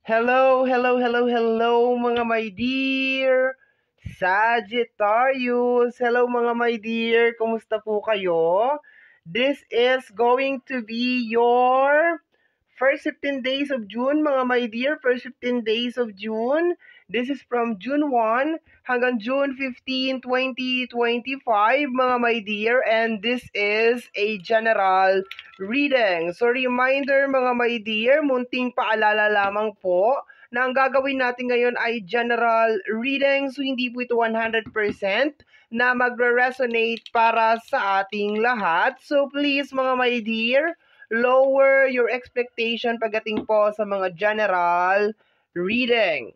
Hello, hello, hello, hello mga my dear Sagittarius. Hello mga my dear, kumusta po kayo? This is going to be your first 15 days of June mga my dear, first 15 days of June. This is from June 1 hanggang June 15, 2025 mga my dear, and this is a general reading. So reminder mga my dear, munting paalala lamang po na ang gagawin natin ngayon ay general reading. So hindi po ito 100% na magre-resonate para sa ating lahat. So please mga my dear, lower your expectation pagdating po sa mga general reading.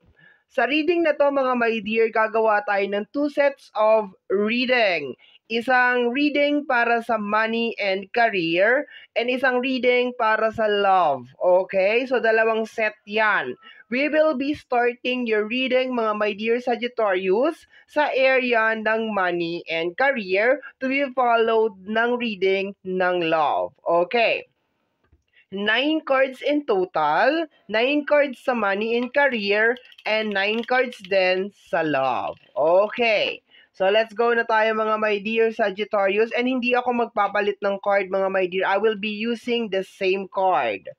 Sa reading na to mga my dear, gagawa tayo ng 2 sets of reading. Isang reading para sa money and career, and isang reading para sa love. Okay? So, dalawang set yan. We will be starting your reading, mga my dear Sagittarius, sa area ng money and career to be followed ng reading ng love. Okay? 9 cards in total, 9 cards sa money and career, and 9 cards din sa love. Okay. So, let's go na tayo mga my dear Sagittarius. And hindi ako magpapalit ng card mga my dear. I will be using the same card.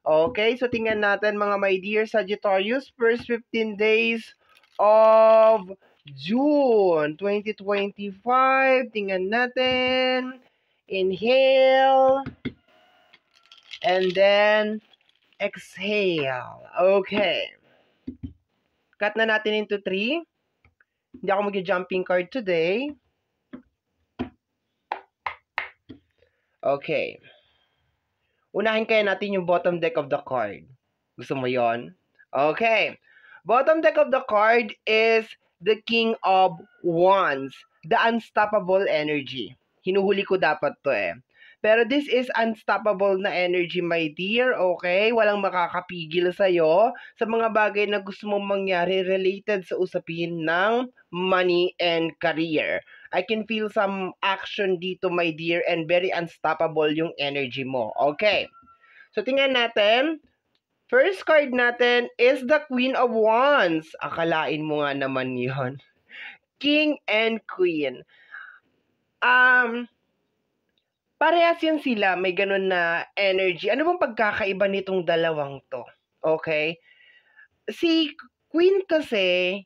Okay, so tingnan natin mga my dear Sagittarius, first 15 days of June 2025. Tingnan natin. Inhale. And then, exhale. Okay. Cut na natin into 3. Hindi ako mag-jumping card today. Okay. Unahin kaya natin yung bottom deck of the card. Gusto mo yon? Okay. Bottom deck of the card is the King of Wands. The unstoppable energy. Hinuhuli ko dapat to eh. Pero this is unstoppable na energy, my dear, okay? Walang makakapigil sa'yo sa mga bagay na gusto mong mangyari related sa usapin ng money and career. I can feel some action dito, my dear, and very unstoppable yung energy mo. Okay. So, tingnan natin. First card natin is the Queen of Wands. Akalain mo nga naman yon. King and Queen. Parehas yan sila, may ganun na energy. Ano bang pagkakaiba nitong dalawang to? Okay? Si Queen kasi,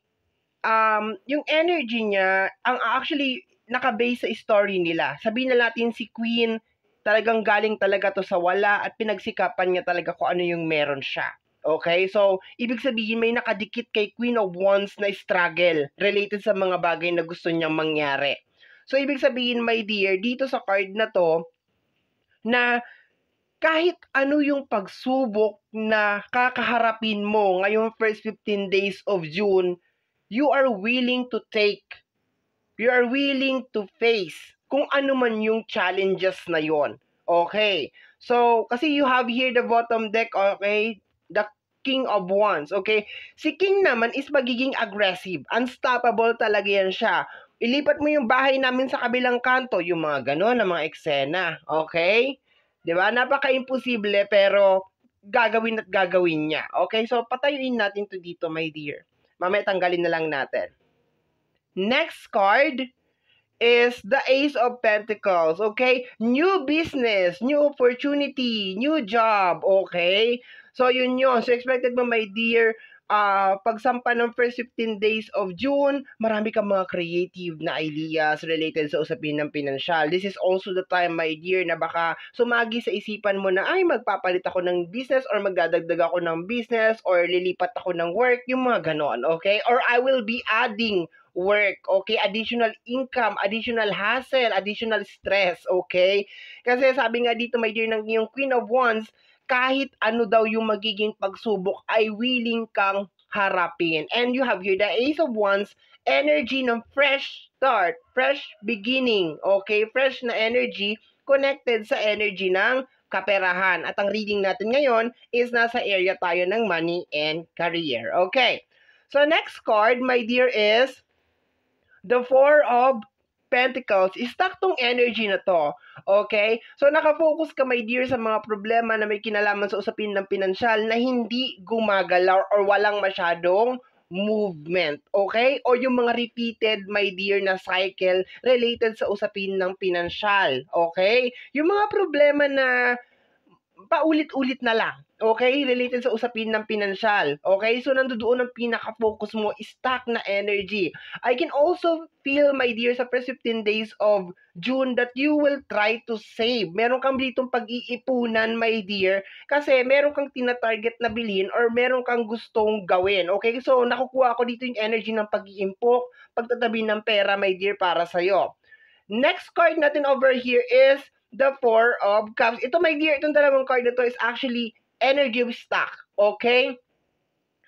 yung energy niya, ang actually nakabase sa story nila. Sabihin na natin si Queen, talagang galing talaga to sa wala at pinagsikapan niya talaga kung ano yung meron siya. Okay? So, ibig sabihin may nakadikit kay Queen of Wands na struggle related sa mga bagay na gusto niyang mangyari. So, ibig sabihin, my dear, dito sa card na to, na kahit ano yung pagsubok na kakaharapin mo ngayong first 15 days of June, you are willing to take. You are willing to face kung ano man yung challenges na yon. Okay. So, kasi you have here the bottom deck, okay? The King of Wands, okay? Si King naman is magiging aggressive. Unstoppable talaga yan siya. Ilipat mo yung bahay namin sa kabilang kanto, yung mga ganon, na mga eksena. Okay? Diba? Napaka-imposible pero gagawin at gagawin niya. Okay? So, patayuin natin to dito, my dear. Mamaya tanggalin na lang natin. Next card is the Ace of Pentacles, okay? New business, new opportunity, new job, okay? So, yun yun. So, expected mo, my dear, pagsampa ng first 15 days of June, marami kang mga creative na ideas related sa usapin ng pinansyal. This is also the time, my dear, na baka sumagi sa isipan mo na, ay, magpapalit ako ng business or magdadagdag ako ng business or lilipat ako ng work, yung mga ganon, okay? Or I will be adding work, okay? Additional income, additional hassle, additional stress, okay? Kasi sabi nga dito, my dear, ng yung Queen of Wands, kahit ano daw yung magiging pagsubok ay willing kang harapin. And you have here the Ace of Wands, energy ng fresh start, fresh beginning, okay? Fresh na energy connected sa energy ng kaperahan. At ang reading natin ngayon is nasa area tayo ng money and career, okay? So next card, my dear, is the Four of Pentacles, stuck tong energy na to. Okay? So, nakafocus ka, my dear, sa mga problema na may kinalaman sa usapin ng pinansyal na hindi gumagalaw or walang masyadong movement. Okay? O yung mga repeated, my dear, na cycle related sa usapin ng pinansyal. Okay? Yung mga problema na paulit-ulit na lang. Okay? Related sa usapin ng pinansyal. Okay? So, nandoon ang pinaka-focus mo, stuck na energy. I can also feel, my dear, sa first 15 days of June that you will try to save. Meron kang ditong pag-iipunan, my dear, kasi meron kang tina-target na bilhin or meron kang gustong gawin. Okay? So, nakukuha ko dito yung energy ng pag-iimpok, pagtatabi ng pera, my dear, para sa'yo. Next card natin over here is the Four of Cups. Ito, my dear, itong dalawang card na to is actually energy of stock. Okay?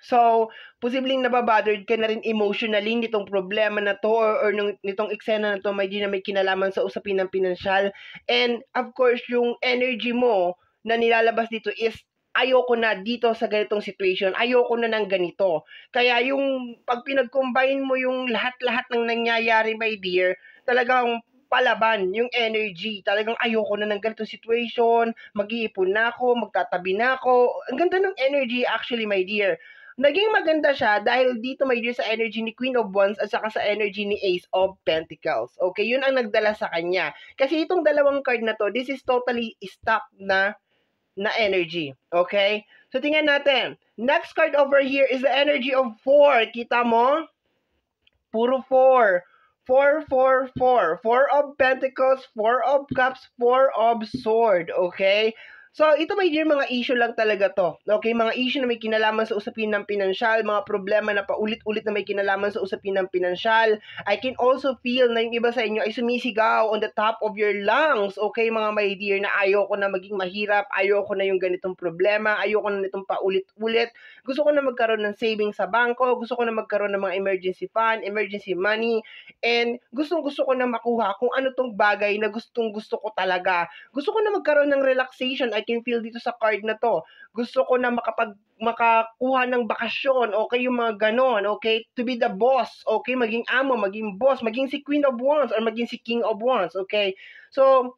So, posibleng nababothered ka na rin emotionally nitong problema na to or nitong eksena na to, my dear, na may kinalaman sa usapin ng pinansyal. And, of course, yung energy mo na nilalabas dito is ayoko na dito sa ganitong situation. Ayoko na ng ganito. Kaya yung pag pinag-combine mo yung lahat-lahat ng nangyayari, my dear, talagang palaban yung energy. Talagang ayoko na ng ganitong situation, mag-iipon na ako, magtatabi na ako. Ang ganda ng energy actually, my dear. Naging maganda siya dahil dito, my dear, sa energy ni Queen of Wands at saka sa energy ni Ace of Pentacles. Okay, yun ang nagdala sa kanya. Kasi itong dalawang card na to, this is totally stuck na energy. Okay? So, tingnan natin. Next card over here is the energy of 4. Kita mo? Puro 4. 4, 4, 4. 4 of Pentacles, 4 of Cups, 4 of Sword. Okay? So, ito, my dear, mga issue lang talaga to. Okay? Mga issue na may kinalaman sa usapin ng pinansyal, mga problema na paulit-ulit na may kinalaman sa usapin ng pinansyal. I can also feel na yung iba sa inyo ay sumisigaw on the top of your lungs. Okay, mga my dear, na ayoko na maging mahirap, ayoko na yung ganitong problema, ayoko na nitong paulit-ulit. Gusto ko na magkaroon ng savings sa bangko, gusto ko na magkaroon ng mga emergency fund, emergency money, and gustong-gusto ko na makuha kung ano tong bagay na gustong-gusto ko talaga. Gusto ko na magkaroon ng relaxation. I can feel dito sa card na to. Gusto ko na makakuha ng bakasyon, okay, yung mga ganon, okay, to be the boss, okay, maging amo, maging boss, maging si Queen of Wands or maging si King of Wands, okay. So,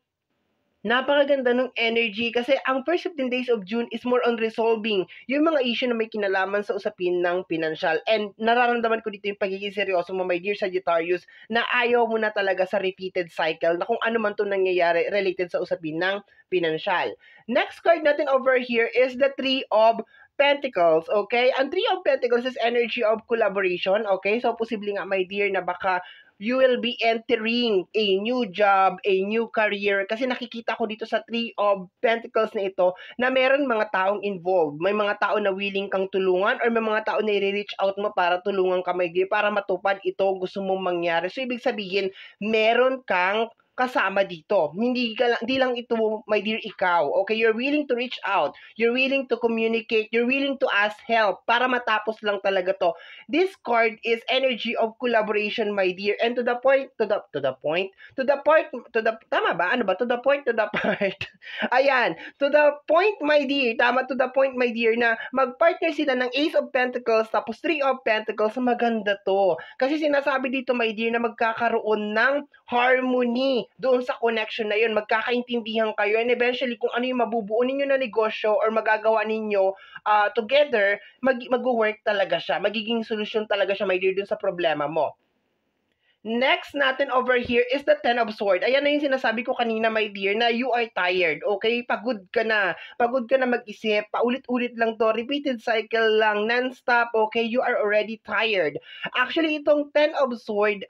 napakaganda ng energy kasi ang first 15 days of June is more on resolving yung mga issue na may kinalaman sa usapin ng pinansyal. And nararamdaman ko dito yung pagiging seryoso mo, my dear Sagittarius, na ayaw mo na talaga sa repeated cycle na kung ano man to nangyayari related sa usapin ng pinansyal. Next card natin over here is the Three of Pentacles, okay? Ang Three of Pentacles is energy of collaboration, okay? So, posible nga, my dear, na baka you will be entering a new job, a new career. Kasi nakikita ko dito sa Three of Pentacles na ito na meron mga taong involved. May mga tao na willing kang tulungan or may mga tao na i-reach out mo para tulungan ka, my dear, para matupad ito gusto mong mangyari. So, ibig sabihin, meron kang kasama dito. Hindi lang ito, my dear, ikaw. Okay, you're willing to reach out. You're willing to communicate. You're willing to ask help para matapos lang talaga to. This card is energy of collaboration, my dear. And to the point, tama ba? Ano ba? To the point. Ayan. To the point, my dear. Tama, to the point, my dear, na mag-partner sila ng Ace of Pentacles tapos Three of Pentacles. Maganda to. Kasi sinasabi dito, my dear, na magkakaroon ng harmony doon sa connection na yun, magkakaintindihan kayo, and eventually kung ano yung mabubuo ninyo na negosyo or magagawa ninyo together, mag-work talaga siya, magiging solusyon talaga siya, my dear, doon sa problema mo. Next natin over here is the Ten of Swords. Ayan na yung sinasabi ko kanina, my dear, na you are tired, okay? Pagod ka na mag-isip, paulit-ulit lang to, repeated cycle lang, non-stop, okay? You are already tired. Actually, itong Ten of Swords,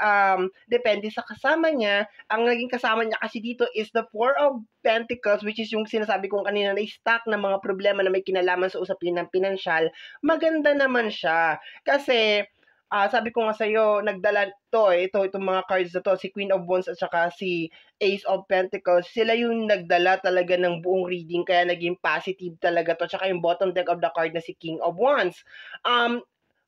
depende sa kasama niya. Ang naging kasama niya kasi dito is the Four of Pentacles, which is yung sinasabi kong kanina na stuck na mga problema na may kinalaman sa usapin ng pinansyal. Maganda naman siya. Kasi, sabi ko nga sa'yo, nagdala itong mga cards na to, si Queen of Wands at saka si Ace of Pentacles, sila yung nagdala talaga ng buong reading, kaya naging positive talaga to, at saka yung bottom deck of the card na si King of Wands.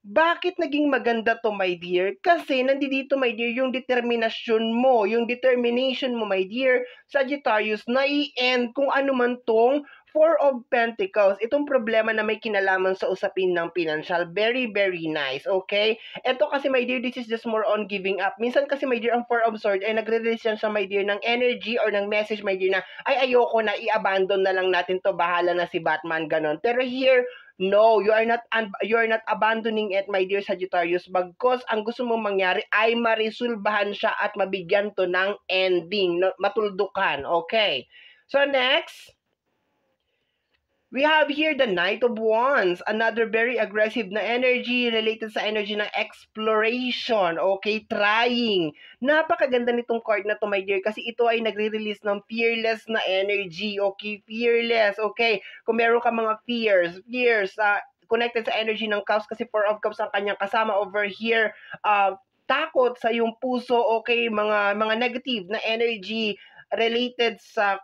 Bakit naging maganda to, my dear? Kasi nandito, my dear, yung determination mo, yung determination mo, my dear Sagittarius, na i-end kung ano man tong Four of Pentacles, itong problema na may kinalaman sa usapin ng financial, very, very nice, okay? Ito kasi, my dear, this is just more on giving up. Minsan kasi, my dear, ang Four of Swords ay nagre-release yan sa, my dear, ng energy or ng message, my dear, na ay ayoko na, i-abandon na lang natin to, bahala na si Batman, ganon. Pero here, no, you are not abandoning it, my dear Sagittarius, bagkus ang gusto mong mangyari ay maresolbahan siya at mabigyan to ng ending, matuldukan, okay? So next, we have here the Knight of Wands, another very aggressive na energy related sa energy ng exploration, okay, trying. Napakaganda nitong card na to, my dear, kasi ito ay nagre-release ng fearless na energy, okay, fearless, okay. Kung meron ka mga fears, connected sa energy ng Cups, kasi Four of Cups ang kanyang kasama over here, takot sa yung puso, okay, mga negative na energy related sa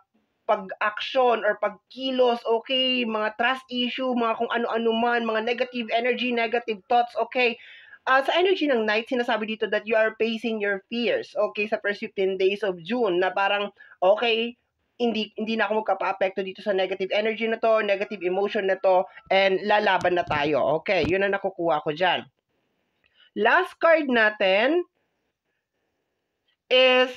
pag-action or pagkilos, okay, mga trust issue, mga kung ano-ano man, mga negative energy, negative thoughts, okay. Sa energy ng Knight, sinasabi dito that you are facing your fears, okay, sa first 15 days of June, na parang, okay, hindi na ako magkapa-apekto dito sa negative energy na to, negative emotion na to, and lalaban na tayo, okay, yun ang nakukuha ko dyan. Last card natin is,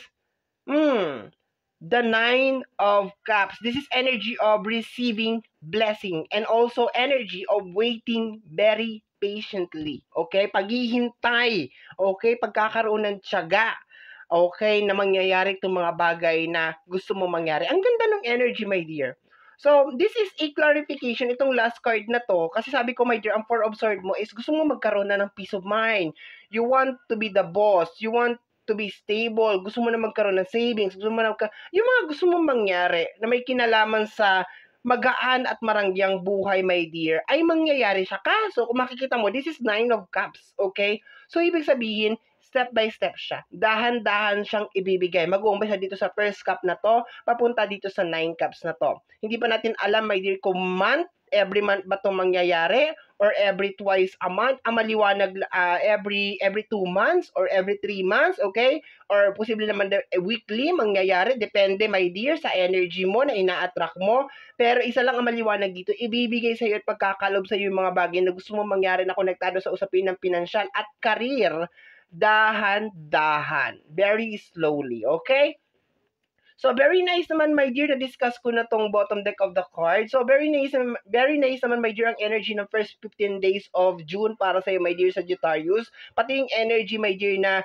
the Nine of Cups. This is energy of receiving blessing and also energy of waiting very patiently. Okay? Paghihintay. Okay? Pagkakaroon ng tiyaga. Okay? Na mangyayari itong mga bagay na gusto mo mangyari. Ang ganda ng energy, my dear. So, this is a clarification, itong last card na to. Kasi sabi ko, my dear, ang Four of Swords mo is gusto mo magkaroon na ng peace of mind. You want to be the boss. You want to be stable, gusto mo na magkaroon ng savings, gusto mo na yung mga gusto mong mangyari na may kinalaman sa magaan at marangyang buhay, my dear, ay mangyayari siya. Kaso, kung makikita mo, this is Nine of Cups, okay? So, ibig sabihin, step by step siya. Dahan-dahan siyang ibibigay. Mag-uumpisa dito sa first cup na to, papunta dito sa 9 cups na to. Hindi pa natin alam, my dear, kung every month ba itong mangyayari or every twice a month, maliwanag every 2 months or every 3 months, okay? Or posible naman weekly mangyayari, depende, my dear, sa energy mo na ina-attract mo. Pero isa lang ang maliwanag dito, ibibigay sa iyo at pagkakalob sa iyo yung mga bagay na gusto mo mangyari na konektado sa usapin ng pinansyal at career, dahan-dahan, very slowly, okay? So, very nice naman, my dear, na-discuss ko na tong bottom deck of the card. So, very nice naman, my dear, ang energy ng first 15 days of June para sa'yo, my dear Sagittarius. Pati yung energy, my dear, na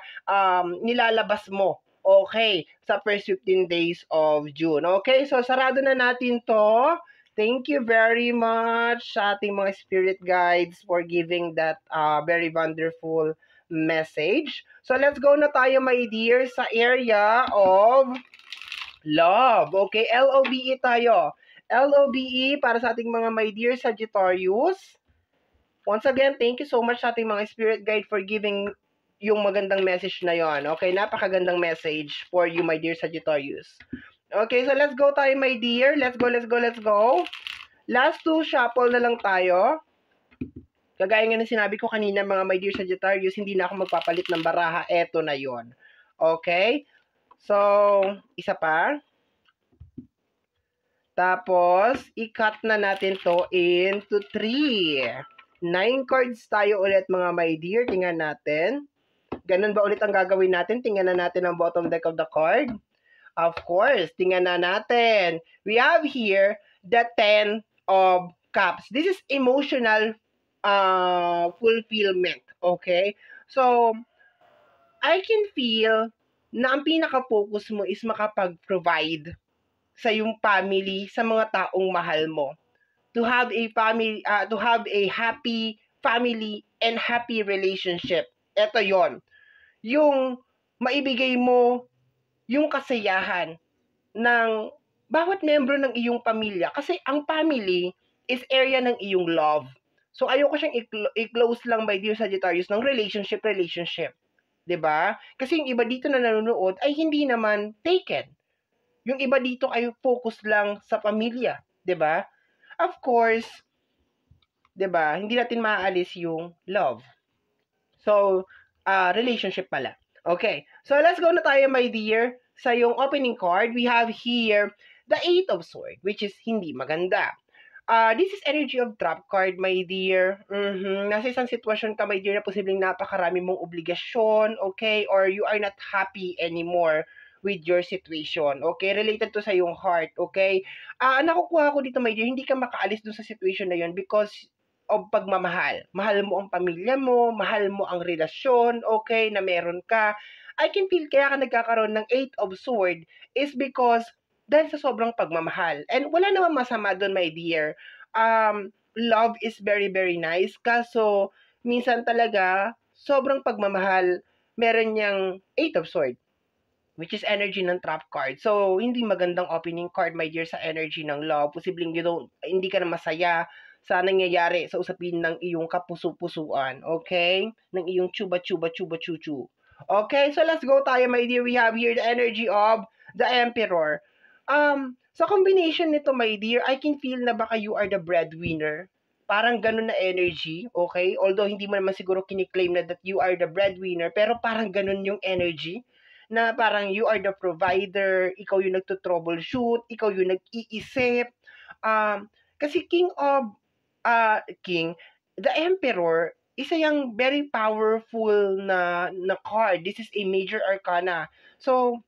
nilalabas mo, okay, sa first 15 days of June. Okay, so sarado na natin to. Thank you very much sa ating mga spirit guides for giving that very wonderful message. So, let's go na tayo, my dear, sa area of love. Okay, LOBE tayo. LOBE para sa ating mga my dear Sagittarius. Once again, thank you so much sa ating mga spirit guide for giving yung magandang message na yon. Okay, napakagandang message for you, my dear Sagittarius. Okay, so let's go tayo, my dear. Let's go. Last two shuffle na lang tayo. Kagaya nga na sinabi ko kanina, mga my dear Sagittarius, hindi na ako magpapalit ng baraha. Eto na yon. Okay? So, isa pa. Tapos, i-cut na natin to into 3. 9 cards tayo ulit, mga my dear. Tingnan natin. Ganun ba ulit ang gagawin natin? Tingnan na natin ang bottom deck of the card. Of course, tingnan na natin. We have here the 10 of Cups. This is emotional fulfillment. Okay? So, I can feel na ang pinaka-focus mo is makapag-provide sa yung family, sa mga taong mahal mo. To have a family, to have a happy family and happy relationship. Ito yon. Yung maibigay mo yung kasiyahan ng bawat membro ng iyong pamilya. Kasi ang family is area ng iyong love. So ayoko siyang i-close lang, my dear Sagittarius, ng relationship. 'Di ba? Kasi yung iba dito na nanonood ay hindi naman taken. Yung iba dito ay focus lang sa pamilya, 'di ba? Of course, 'di ba? Hindi natin maaalis yung love. So, relationship pala. Okay. So, let's go na tayo, my dear. Sa yung opening card, we have here the 8 of Swords, which is hindi maganda. This is energy of trap card, my dear. Nasa isang sitwasyon ka, my dear, na posibleng napakarami mong obligasyon, okay? Or you are not happy anymore with your situation, okay? Related to sa yung heart, okay? Nakukuha ko dito, my dear, hindi ka makaalis dun sa situation na yun because of pagmamahal. Mahal mo ang pamilya mo, mahal mo ang relasyon, okay, na meron ka. I can feel kaya ka nagkakaroon ng Eight of Sword is because dahil sa sobrang pagmamahal. And wala namang masama doon, my dear. Love is very, very nice. Kaso, minsan talaga, sobrang pagmamahal, meron niyang Eight of Sword, which is energy ng trap card. So, hindi magandang opening card, my dear, sa energy ng love. Posibleng hindi ka na masaya sa nangyayari sa usapin ng iyong kapuso-pusuan. Okay? Ng iyong chuba-chuba-chuba-chuchu. Okay, so let's go tayo, my dear. We have here the energy of the Emperor. Sa combination nito, my dear, I can feel na baka you are the breadwinner. Parang ganun na energy, okay? Although hindi mo naman siguro kiniklaim na that you are the breadwinner, pero parang ganun yung energy na parang you are the provider, ikaw yung nagto-troubleshoot, ikaw yung nag-iisip. Kasi King, the Emperor, isa yung very powerful na card. This is a major arcana. So,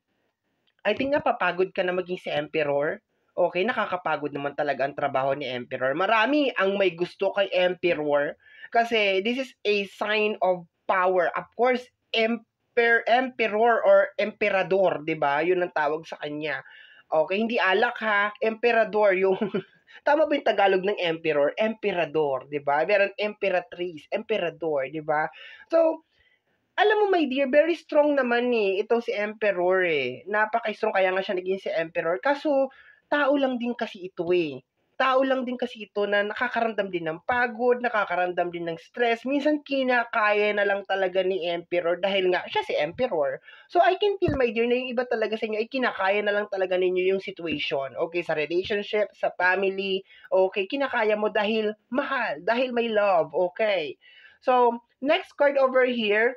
I think napapagod ka na maging si Emperor. Okay, nakakapagod naman talaga ang trabaho ni Emperor. Marami ang may gusto kay Emperor kasi this is a sign of power. Of course, Emperor or Emperador, 'di ba? 'Yun ang tawag sa kanya. Okay, hindi alak ha, Emperador yung tama ba yung Tagalog ng Emperor? Emperador, 'di ba? Meron Emperatrice, Emperador, 'di ba? So, alam mo, my dear, very strong naman itong si Emperor Napaka-strong kaya nga siya naging si Emperor. Kaso, tao lang din kasi ito Tao lang din kasi ito na nakakaramdam din ng pagod, nakakaramdam din ng stress. Minsan kinakaya na lang talaga ni Emperor dahil nga siya si Emperor. So I can feel, my dear, na yung iba talaga sa inyo ay kinakaya na lang talaga ninyo yung situation. Okay, sa relationship, sa family, okay, kinakaya mo dahil mahal, dahil may love, okay. So, next card over here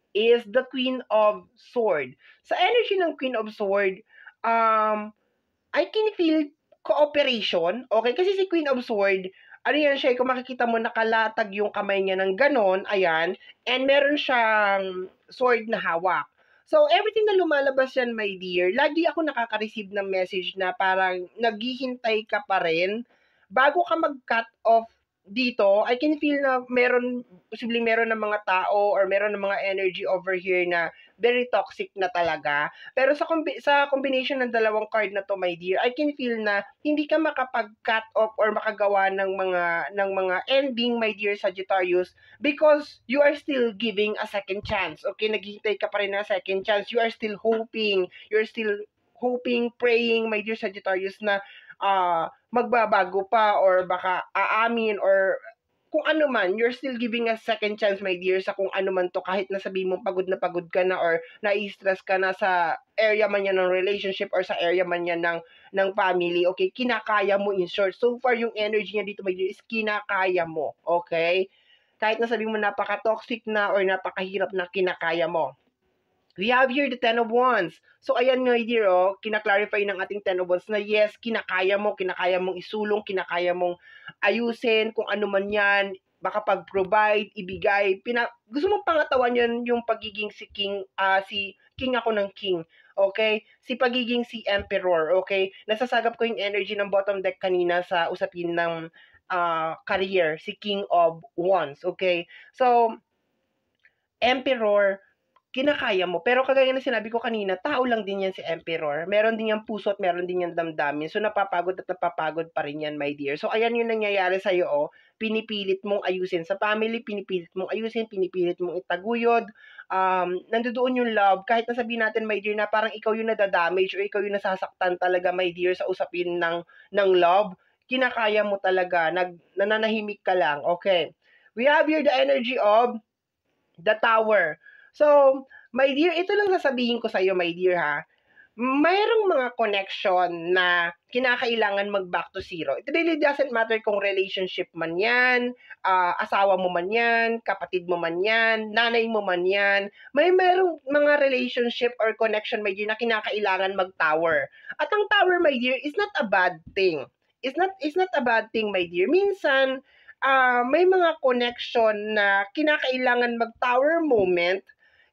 is the Queen of Sword. Sa energy ng Queen of Sword, I can feel cooperation. Okay? Kasi si Queen of Sword, ano yan siya, kung makikita mo, nakalatag yung kamay niya ng ganon, ayan, and meron siyang sword na hawak. So, everything na lumalabas yan, my dear, lagi ako nakaka-receive ng message na parang naghihintay ka pa rin bago ka mag-cut off dito. I can feel na posibleng meron ng mga tao or meron ng mga energy over here na very toxic na talaga. Pero sa combination ng dalawang card na to, my dear, I can feel na hindi ka makapag-cut off or makagawa ng mga ending, my dear Sagittarius, because you are still giving a second chance. Okay, naghihintay ka pa rin na second chance. You are still hoping. You're still hoping, praying, my dear Sagittarius, na magbabago pa or baka aamin or kung ano man, you're still giving a second chance, my dear, sa kung ano man to, kahit nasabi mo pagod na pagod ka na or nai-stress ka na sa area man yan ng relationship or sa area man yan ng family, okay? Kinakaya mo, in short. So far, yung energy niya dito, my dear, is kinakaya mo, okay? Kahit nasabi mo napaka-toxic na or napakahirap na, kinakaya mo. We have here the Ten of Wands. So, ayan nga, dear, kinaklarify ng ating Ten of Wands na yes, kinakaya mong isulong, kinakaya mong ayusin, kung ano man yan, baka pag-provide, ibigay, gusto mong pangatawan yan yung pagiging si King, si King ako ng King, okay? Si pagiging si Emperor, okay? Nasasagap ko yung energy ng bottom deck kanina sa usapin ng career, si King of Wands, okay? So, Emperor, kinakaya mo. Pero kagaya na sinabi ko kanina, tao lang din yan si Emperor. Meron din yung puso at meron din yung damdamin. So, napapagod at napapagod pa rin yan, my dear. So, ayan yung nangyayari sa'yo, pinipilit mong ayusin sa family, pinipilit mong ayusin, pinipilit mong itaguyod. Nandoon yung love. Kahit nasabihin natin, my dear, na parang ikaw yung nadadamage o ikaw yung nasasaktan talaga, my dear, sa usapin ng love, kinakaya mo talaga. Nananahimik ka lang. Okay. We have here the energy of the Tower. So, my dear, ito lang sasabihin ko sa iyo, my dear, ha. Mayroong mga connection na kinakailangan mag-back to zero. It really doesn't matter kung relationship man yan, asawa mo man yan, kapatid mo man yan, nanay mo man yan. Mayroong mga relationship or connection, my dear, na kinakailangan mag-tower. At ang tower, my dear, is not a bad thing. it's not a bad thing, my dear. Minsan, may mga connection na kinakailangan mag-tower moment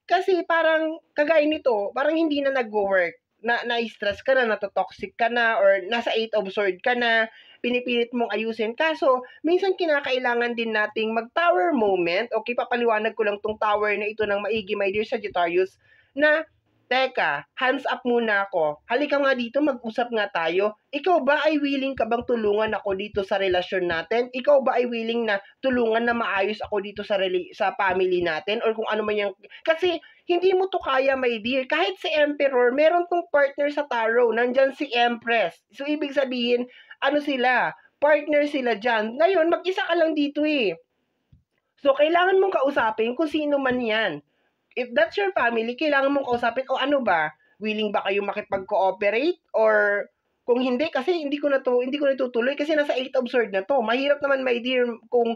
kasi parang kagaya nito, parang hindi na nagwo-work. Na-stress ka na, natotoxic ka na, or nasa 8 of sword ka na, pinipilit mong ayusin. Kaso, minsan kinakailangan din nating mag-tower moment. Okay, papaliwanag ko lang tong tower na ito ng maigi, my dear Sagittarius, na teka, hands up muna ako. Halika nga dito, mag-usap nga tayo. Ikaw ba ay willing ka bang tulungan ako dito sa relasyon natin? Ikaw ba ay willing na tulungan na maayos ako dito sa family natin? Or kung ano man yung... Kasi hindi mo to kaya, my dear. Kahit si Emperor, meron tong partner sa tarot. Nandyan si Empress. So, ibig sabihin, ano sila? Partner sila dyan. Ngayon, mag-isa ka lang dito eh. So, kailangan mong kausapin kung sino man yan. If that's your family, kailangan mong kausapin, o ano ba, willing ba kayo makipag-cooperate? Or kung hindi, kasi hindi ko natutuloy kasi nasa 8 of sword na to. Mahirap naman, my dear, kung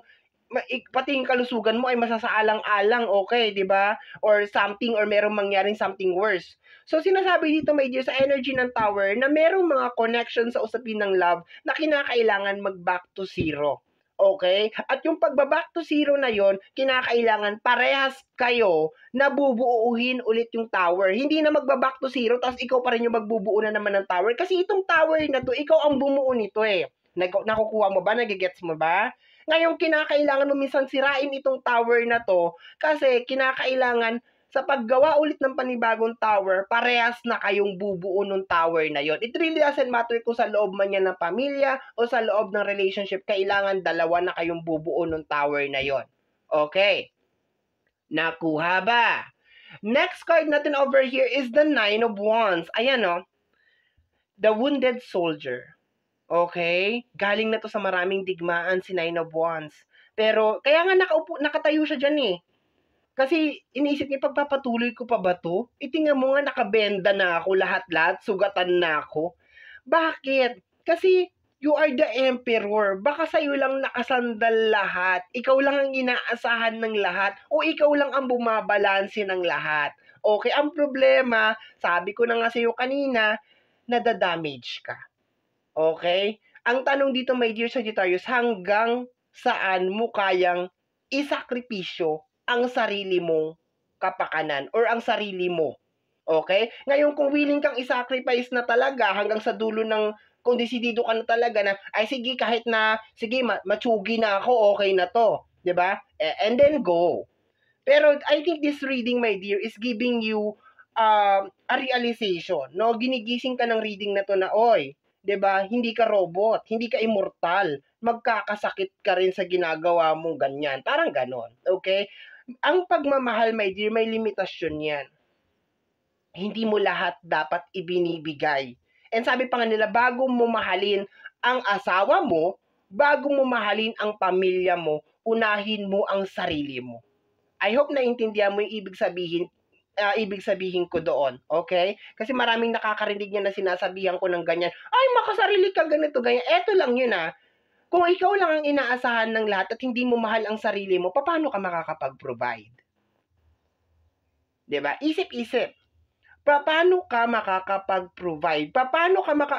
pati yung kalusugan mo ay masasaalang-alang, okay, di ba? Or something, or merong mangyaring something worse. So, sinasabi dito, my dear, sa energy ng tower, na merong mga connection sa usapin ng love na kinakailangan mag-back to zero. Okay? At yung pagba-back to zero na yon, kinakailangan parehas kayo na bubuuhin ulit yung tower. Hindi na magba-back to zero tapos ikaw pa rin yung magbubuo na naman ng tower. Kasi itong tower na to, ikaw ang bumuo nito eh. Nakukuha mo ba? Nagigets mo ba? Ngayon, kinakailangan mo minsan sirain itong tower na to kasi kinakailangan sa paggawa ulit ng panibagong tower, parehas na kayong bubuo ng tower na yon. It really doesn't matter kung sa loob man yan ng pamilya o sa loob ng relationship, kailangan dalawa na kayong bubuo ng tower na yon. Okay. Nakuha ba? Next card natin over here is the Nine of Wands. Ayan o. The Wounded Soldier. Okay? Galing na to sa maraming digmaan si Nine of Wands. Pero, kaya nga nakatayo siya dyan eh. Kasi iniisip niya, pagpapatuloy ko pa ba to? Itingnan mo nga, nakabenda na ako, lahat-lahat, sugatan na ako. Bakit? Kasi you are the emperor. Baka sa'yo lang nakasandal lahat. Ikaw lang ang inaasahan ng lahat. O ikaw lang ang bumabalanse ng lahat. Okay, ang problema, sabi ko na nga sa'yo kanina, nadadamage ka. Okay? Ang tanong dito, my dear Sagittarius, hanggang saan mo kayang isakripisyo ang sarili mong kapakanan or ang sarili mo. Okay? Ngayon, kung willing kang isacrifice na talaga hanggang sa dulo ng, kung desidido ka na talaga na, ay sige, kahit na, sige, matsugi na ako, okay na to. 'Di ba? And then go. Pero I think this reading, my dear, is giving you a realization. No? Ginigising ka ng reading na to na, oy, 'di ba? Hindi ka robot, hindi ka immortal. Magkakasakit ka rin sa ginagawa mong ganyan. Parang ganon. Okay? Ang pagmamahal, my dear, may limitasyon yan. Hindi mo lahat dapat ibinibigay. And sabi pa nga nila, bago mo mahalin ang asawa mo, bago mo mahalin ang pamilya mo, unahin mo ang sarili mo. I hope naintindihan mo yung ibig sabihin ko doon. Okay? Kasi maraming nakakarinig niya na sinasabihan ko ng ganyan, ay, makasarili ka, ganito, ganyan. Eto lang yun ah. Kung ikaw lang ang inaasahan ng lahat at hindi mo mahal ang sarili mo, paano ka makakapag-provide? 'Di ba? Isip-isip. Paano ka makakapag-provide?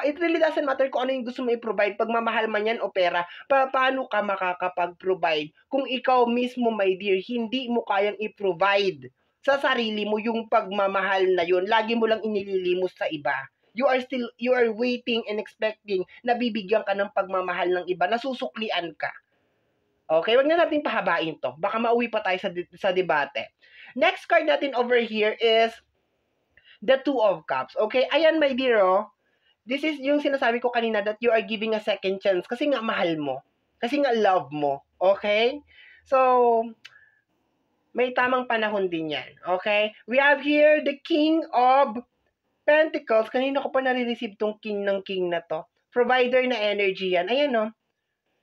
It really doesn't matter kung ano yung gusto mo i-provide, pagmamahal man yan o pera, paano ka makakapag-provide kung ikaw mismo, my dear, hindi mo kayang i-provide sa sarili mo yung pagmamahal na yun, lagi mo lang inililimos sa iba. You are waiting and expecting na bibigyan ka ng pagmamahal ng iba, nasusuklian ka. Okay, wag na natin pahabain to. Baka mauwi pa tayo sa debate. Next card natin over here is the Two of Cups. Okay, ayan, my dear, oh. This is yung sinasabi ko kanina that you are giving a second chance kasi nga mahal mo. Kasi nga love mo. Okay? So, may tamang panahon din yan. Okay? We have here the King of Pentacles. Kanina ko pa nare-receive tong king na to. Provider na energy yan. Ayan, no?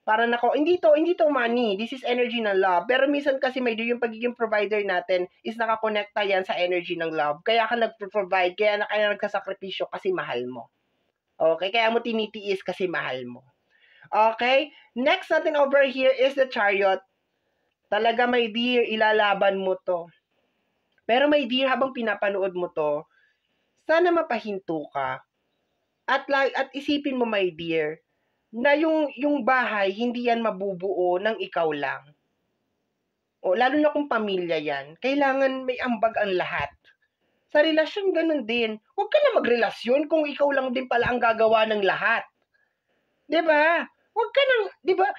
Para nako, hindi to money. This is energy ng love. Pero minsan kasi may yung pagiging provider natin is nakakonekta yan sa energy ng love. Kaya ka nagpro-provide, kaya nagkasakripisyo kasi mahal mo. Okay? Kaya mo tinitiis kasi mahal mo. Okay? Next natin over here is the Chariot. Talaga, my dear, ilalaban mo to. Pero my dear, habang pinapanood mo to, sana mapahinto ka. At isipin mo, my dear, na yung bahay hindi yan mabubuo ng ikaw lang. O lalo na kung pamilya yan, kailangan may ambag ang lahat. Sa relasyon ganun din. Huwag ka na magrelasyon kung ikaw lang din pala ang gagawa ng lahat. 'Di ba? Huwag ka nang 'di ba?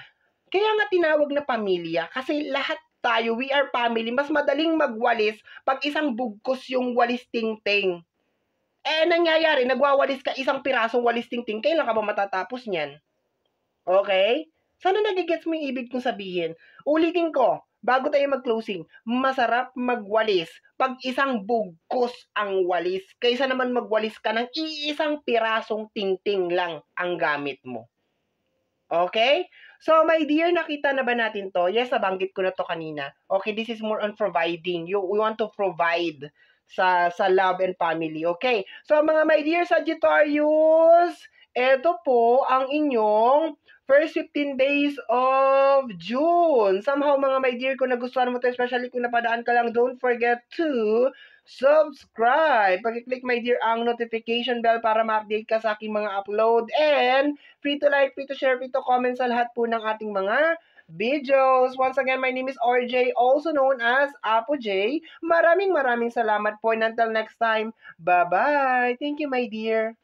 Kaya nga tinawag na pamilya kasi lahat tayo, we are family. Mas madaling magwalis pag isang bugkos yung walis tingting. Nangyayari, nagwawalis ka isang pirasong walis tingting, kailan ka ba matatapos niyan? Okay? Sana nagigets mo yung ibig kong sabihin. Ulitin ko, bago tayo mag-closing, masarap magwalis pag isang bugkos ang walis, kaysa naman magwalis ka ng iisang pirasong tingting lang ang gamit mo. Okay? So, my dear, nakita na ba natin to? Yes, nabanggit ko na to kanina. Okay, this is more on providing. We want to provide sa love and family. Okay? So, mga my dear Sagittarius, eto po ang inyong first 15 days of June. Somehow, mga my dear, kung nagustuhan mo to, especially kung napadaan ka lang, don't forget to subscribe. Pag-click, my dear, ang notification bell para ma-update ka sa aking mga upload. And free to like, free to share, free to comment sa lahat po ng ating mga videos. Once again, my name is RJ, also known as Apo J. Maraming salamat po and until next time, bye-bye. Thank you, my dear.